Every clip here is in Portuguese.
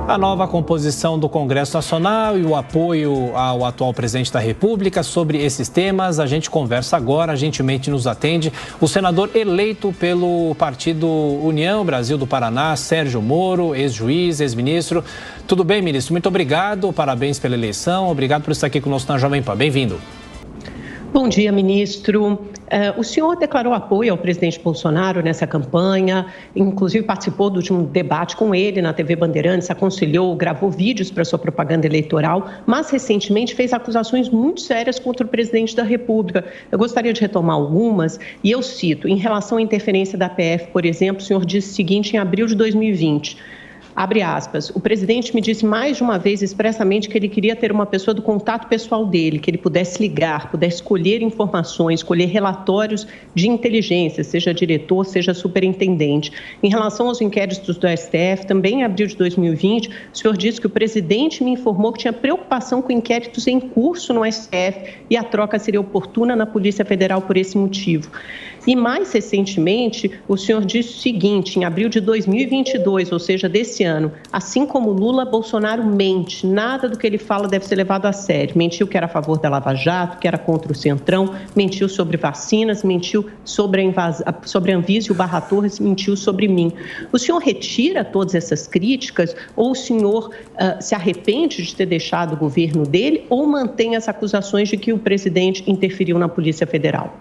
A nova composição do Congresso Nacional e o apoio ao atual presidente da República. Sobre esses temas, a gente conversa agora, gentilmente nos atende o senador eleito pelo partido União Brasil do Paraná, Sérgio Moro, ex-juiz, ex-ministro. Tudo bem, ministro? Muito obrigado, parabéns pela eleição, obrigado por estar aqui conosco na Jovem Pan. Bem-vindo. Bom dia, ministro. O senhor declarou apoio ao presidente Bolsonaro nessa campanha, inclusive participou de um debate com ele na TV Bandeirantes, aconselhou, gravou vídeos para sua propaganda eleitoral, mas recentemente fez acusações muito sérias contra o presidente da República. Eu gostaria de retomar algumas e eu cito, em relação à interferência da PF, por exemplo, o senhor disse o seguinte em abril de 2020... Abre aspas, o presidente me disse mais de uma vez expressamente que ele queria ter uma pessoa do contato pessoal dele, que ele pudesse ligar, pudesse escolher informações, escolher relatórios de inteligência, seja diretor, seja superintendente. Em relação aos inquéritos do STF, também em abril de 2020, o senhor disse que o presidente me informou que tinha preocupação com inquéritos em curso no STF e a troca seria oportuna na Polícia Federal por esse motivo. E mais recentemente, o senhor disse o seguinte, em abril de 2022, ou seja, desse ano, assim como Lula, Bolsonaro mente, nada do que ele fala deve ser levado a sério. Mentiu que era a favor da Lava Jato, que era contra o Centrão, mentiu sobre vacinas, mentiu sobre a Anvisa e o Barra Torres, mentiu sobre mim. O senhor retira todas essas críticas ou o senhor se arrepende de ter deixado o governo dele ou mantém as acusações de que o presidente interferiu na Polícia Federal?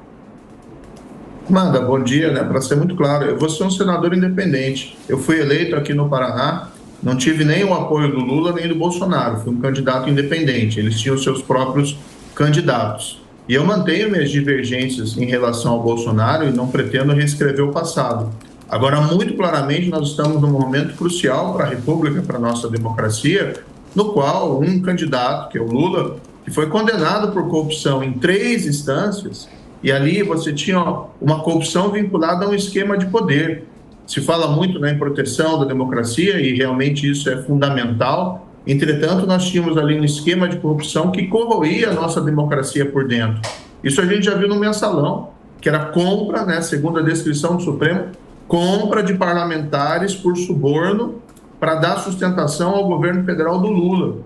Amanda, bom dia, Para ser muito claro, eu vou ser um senador independente. Eu fui eleito aqui no Paraná, não tive nem o apoio do Lula nem do Bolsonaro, fui um candidato independente, eles tinham seus próprios candidatos. E eu mantenho minhas divergências em relação ao Bolsonaro e não pretendo reescrever o passado. Agora, muito claramente, nós estamos num momento crucial para a República, para a nossa democracia, no qual um candidato, que é o Lula, que foi condenado por corrupção em 3 instâncias, e ali você tinha uma corrupção vinculada a um esquema de poder. Se fala muito em proteção da democracia e realmente isso é fundamental. Entretanto, nós tínhamos ali um esquema de corrupção que corroía a nossa democracia por dentro. Isso a gente já viu no mensalão, que era compra, segundo a descrição do Supremo, compra de parlamentares por suborno para dar sustentação ao governo federal do Lula.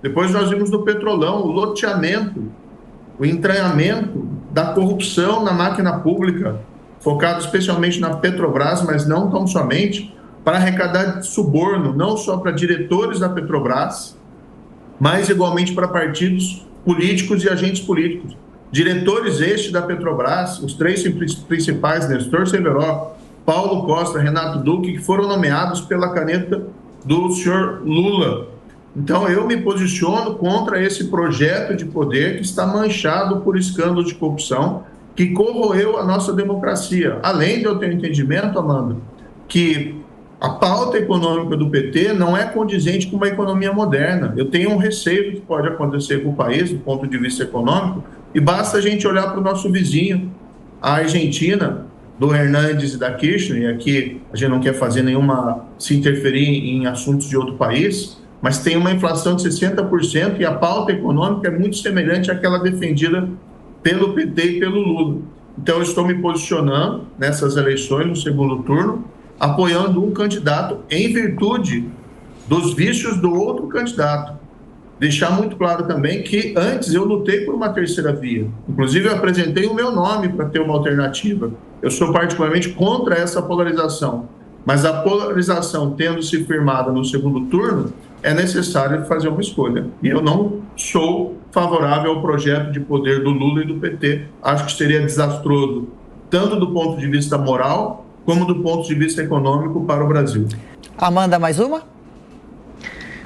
Depois nós vimos no Petrolão o loteamento, o entranhamento da corrupção na máquina pública, focado especialmente na Petrobras, mas não tão somente, para arrecadar suborno, não só para diretores da Petrobras, mas igualmente para partidos políticos e agentes políticos. Diretores estes da Petrobras, os 3 principais, Nestor Severo, Paulo Costa, Renato Duque, que foram nomeados pela caneta do senhor Lula. Então, eu me posiciono contra esse projeto de poder que está manchado por escândalos de corrupção que corroeu a nossa democracia. Além de eu ter entendimento, Amanda, que a pauta econômica do PT não é condizente com uma economia moderna. Eu tenho um receio do que pode acontecer com o país, do ponto de vista econômico, e basta a gente olhar para o nosso vizinho, a Argentina, do Hernandes e da Kirchner, e aqui a gente não quer fazer se interferir em assuntos de outro país, mas tem uma inflação de 60% e a pauta econômica é muito semelhante àquela defendida pelo PT e pelo Lula. Então, eu estou me posicionando nessas eleições, no segundo turno, apoiando um candidato em virtude dos vícios do outro candidato. Deixar muito claro também que antes eu lutei por uma terceira via. Inclusive, eu apresentei o meu nome para ter uma alternativa. Eu sou particularmente contra essa polarização. Mas a polarização tendo se firmada no segundo turno, é necessário fazer uma escolha. E eu não sou favorável ao projeto de poder do Lula e do PT. Acho que seria desastroso, tanto do ponto de vista moral, como do ponto de vista econômico para o Brasil. Amanda, mais uma?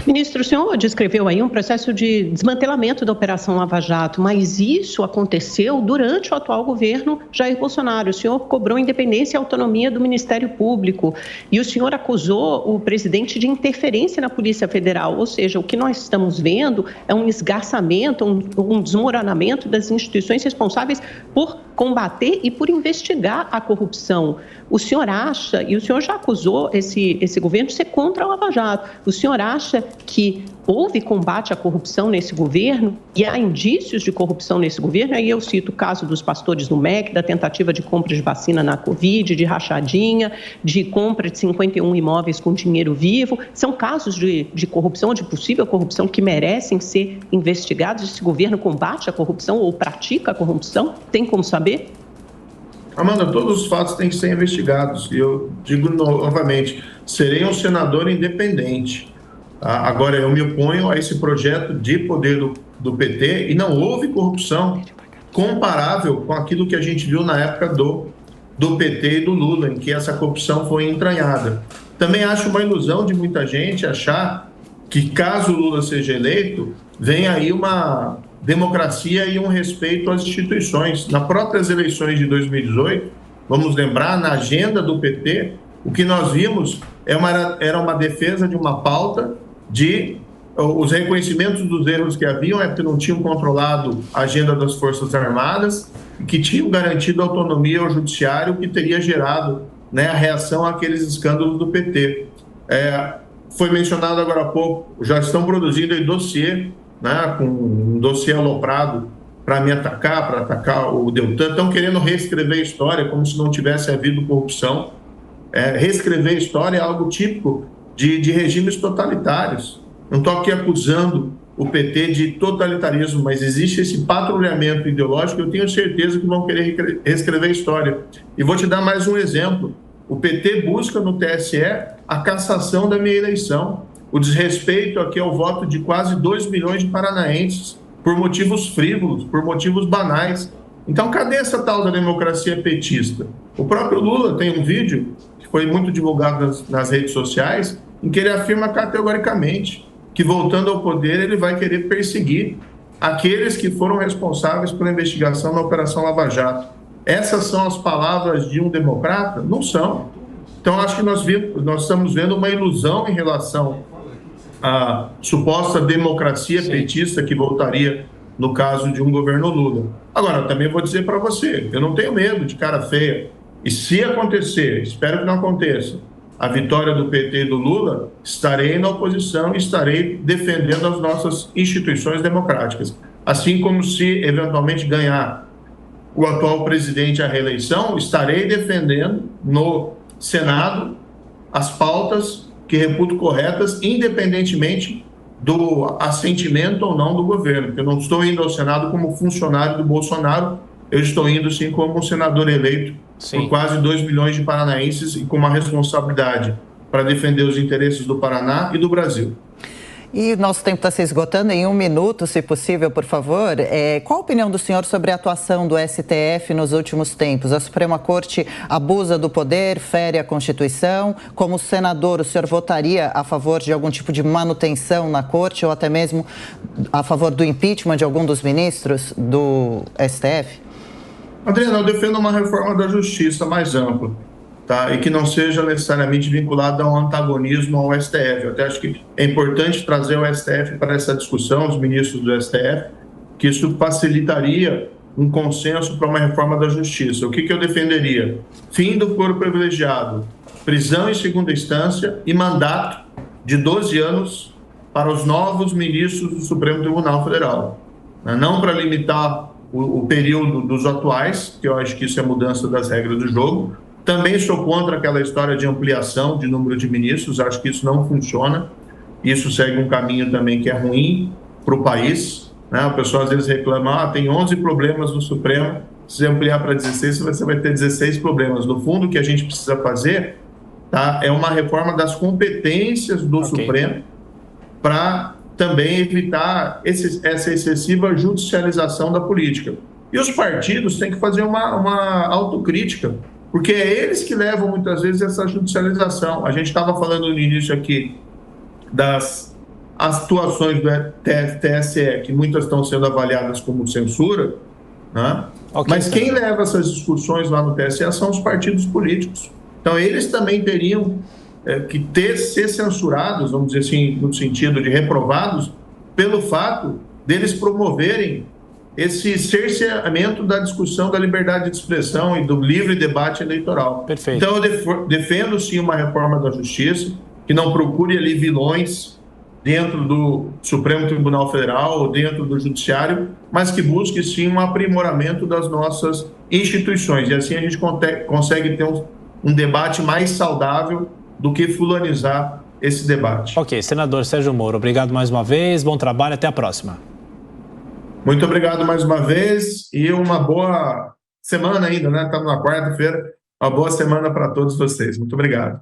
Ministro, o senhor descreveu aí um processo de desmantelamento da Operação Lava Jato, mas isso aconteceu durante o atual governo Jair Bolsonaro. O senhor cobrou independência e autonomia do Ministério Público e o senhor acusou o presidente de interferência na Polícia Federal, ou seja, o que nós estamos vendo é um esgarçamento, um desmoronamento das instituições responsáveis por combater e por investigar a corrupção. O senhor acha, e o senhor já acusou esse governo de ser contra a Lava Jato, o senhor acha que houve combate à corrupção nesse governo e há indícios de corrupção nesse governo. Aí eu cito o caso dos pastores do MEC, da tentativa de compra de vacina na Covid, de rachadinha, de compra de 51 imóveis com dinheiro vivo. São casos de corrupção, de possível corrupção, que merecem ser investigados. Esse governo combate a corrupção ou pratica a corrupção? Tem como saber? Amanda, todos os fatos têm que ser investigados. E eu digo novamente, serei um senador independente. Agora, eu me oponho a esse projeto de poder do PT e não houve corrupção comparável com aquilo que a gente viu na época do PT e do Lula, em que essa corrupção foi entranhada. Também acho uma ilusão de muita gente achar que, caso o Lula seja eleito, vem aí uma democracia e um respeito às instituições. Nas próprias eleições de 2018, vamos lembrar, na agenda do PT, o que nós vimos era uma defesa de uma pauta de os reconhecimentos dos erros que haviam, é porque não tinham controlado a agenda das Forças Armadas e que tinham garantido autonomia ao judiciário, que teria gerado, né, a reação àqueles escândalos do PT. Foi mencionado agora há pouco, já estão produzindo aí dossiê, né, com um dossiê aloprado para me atacar, para atacar o Deltan. Estão querendo reescrever a história como se não tivesse havido corrupção. Reescrever a história é algo típico de regimes totalitários. Não estou aqui acusando o PT de totalitarismo, mas existe esse patrulhamento ideológico. Eu tenho certeza que vão querer reescrever a história. E vou te dar mais um exemplo. O PT busca no TSE a cassação da minha eleição, o desrespeito aqui ao voto de quase 2 milhões de paranaenses por motivos frívolos, por motivos banais. Então, cadê essa tal da democracia petista? O próprio Lula tem um vídeo que foi muito divulgado nas redes sociais, em que ele afirma categoricamente que, voltando ao poder, ele vai querer perseguir aqueles que foram responsáveis pela investigação na Operação Lava Jato. Essas são as palavras de um democrata? Não são. Então, acho que nós estamos vendo uma ilusão em relação à suposta democracia petista que voltaria no caso de um governo Lula. Agora, eu também vou dizer para você, eu não tenho medo de cara feia. E se acontecer, espero que não aconteça, a vitória do PT e do Lula, estarei na oposição e estarei defendendo as nossas instituições democráticas. Assim como se eventualmente ganhar o atual presidente à reeleição, estarei defendendo no Senado as pautas que reputo corretas, independentemente do assentimento ou não do governo. Eu não estou indo ao Senado como funcionário do Bolsonaro, eu estou indo sim como um senador eleito por quase 2 milhões de paranaenses e com uma responsabilidade para defender os interesses do Paraná e do Brasil. E nosso tempo está se esgotando. Em 1 minuto, se possível, por favor. Qual a opinião do senhor sobre a atuação do STF nos últimos tempos? A Suprema Corte abusa do poder, fere a Constituição. Como senador, o senhor votaria a favor de algum tipo de manutenção na Corte ou até mesmo a favor do impeachment de algum dos ministros do STF? Adriana, eu defendo uma reforma da Justiça mais ampla, tá? E que não seja necessariamente vinculada a um antagonismo ao STF. Eu até acho que é importante trazer o STF para essa discussão, os ministros do STF, que isso facilitaria um consenso para uma reforma da Justiça. O que eu defenderia? Fim do foro privilegiado, prisão em segunda instância e mandato de 12 anos para os novos ministros do Supremo Tribunal Federal. Não para limitar o período dos atuais, que eu acho que isso é mudança das regras do jogo. Também sou contra aquela história de ampliação de número de ministros, acho que isso não funciona. Isso segue um caminho também que é ruim para o país, né? O pessoal às vezes reclama, tem 11 problemas no Supremo, se ampliar para 16, você vai ter 16 problemas. No fundo, o que a gente precisa fazer, tá, é uma reforma das competências do Supremo para também evitar essa excessiva judicialização da política. E os partidos têm que fazer uma autocrítica, porque é eles que levam muitas vezes essa judicialização. A gente estava falando no início aqui das atuações do TSE, que muitas estão sendo avaliadas como censura, né? Mas quem leva essas discussões lá no TSE são os partidos políticos. Então, eles também teriam que ser censurados, vamos dizer assim, no sentido de reprovados, pelo fato deles promoverem esse cerceamento da discussão da liberdade de expressão e do livre debate eleitoral. Perfeito. Então, eu defendo sim uma reforma da Justiça, que não procure ali vilões dentro do Supremo Tribunal Federal ou dentro do Judiciário, mas que busque sim um aprimoramento das nossas instituições. E assim a gente consegue ter um debate mais saudável do que fulanizar esse debate. Ok, senador Sérgio Moro, obrigado mais uma vez, bom trabalho, até a próxima. Muito obrigado mais uma vez e uma boa semana ainda, né? Estamos na quarta-feira, uma boa semana para todos vocês. Muito obrigado.